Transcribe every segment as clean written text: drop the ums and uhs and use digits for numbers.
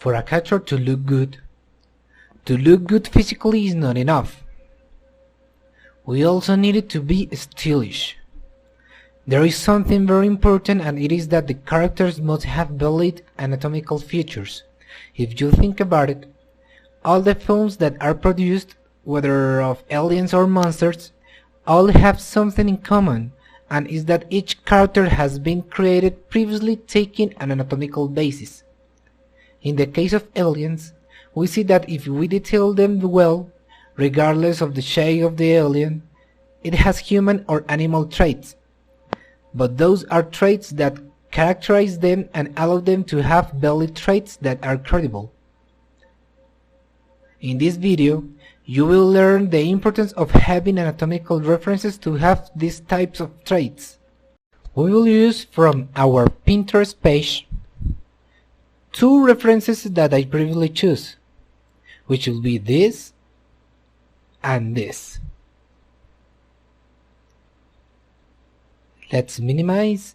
For a character to look good physically is not enough. We also need it to be stylish. There is something very important, and it is that the characters must have valid anatomical features. If you think about it, all the films that are produced, whether of aliens or monsters, all have something in common, and is that each character has been created previously taking an anatomical basis. In the case of aliens, we see that if we detail them well, regardless of the shade of the alien, it has human or animal traits. But those are traits that characterize them and allow them to have valid traits that are credible. In this video, you will learn the importance of having anatomical references to have these types of traits. We will use from our Pinterest page two references that I previously choose, which will be this and this. Let's minimize,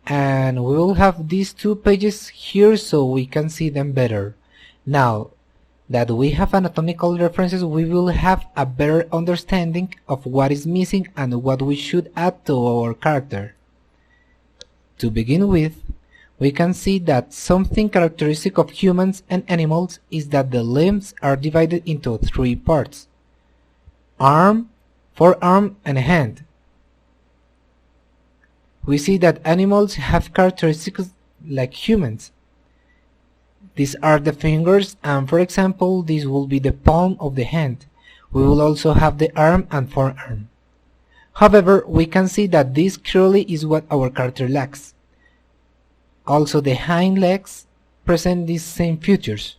and we will have these two pages here so we can see them better. Now that we have anatomical references, we will have a better understanding of what is missing and what we should add to our character. To begin with, we can see that something characteristic of humans and animals is that the limbs are divided into three parts: arm, forearm, and hand. We see that animals have characteristics like humans. These are the fingers, and for example, this will be the palm of the hand. We will also have the arm and forearm. However, we can see that this clearly is what our character lacks. Also, the hind legs present these same features.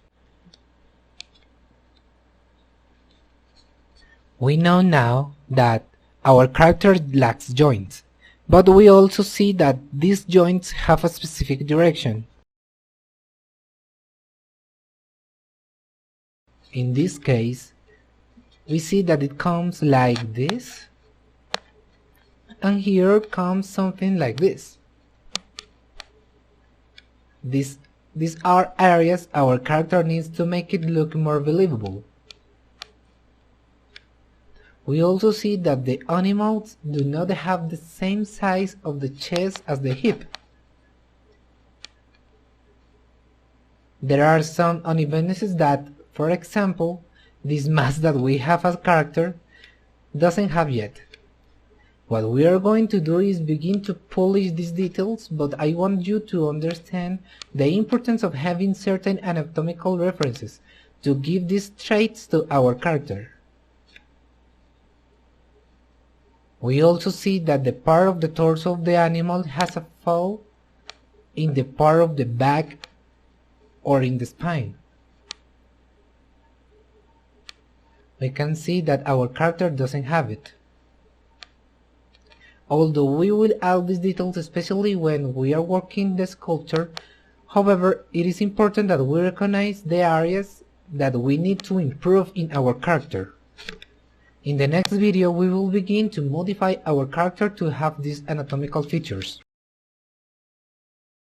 We know now that our character lacks joints, but we also see that these joints have a specific direction. In this case, we see that it comes like this, and here comes something like this. These are areas our character needs to make it look more believable. We also see that the animals do not have the same size of the chest as the hip. There are some unevennesses that, for example, this mask that we have as character doesn't have yet. What we are going to do is begin to polish these details, but I want you to understand the importance of having certain anatomical references to give these traits to our character. We also see that the part of the torso of the animal has a fall in the part of the back or in the spine. We can see that our character doesn't have it. Although we will add these details especially when we are working the sculpture, however, it is important that we recognize the areas that we need to improve in our character. In the next video, we will begin to modify our character to have these anatomical features.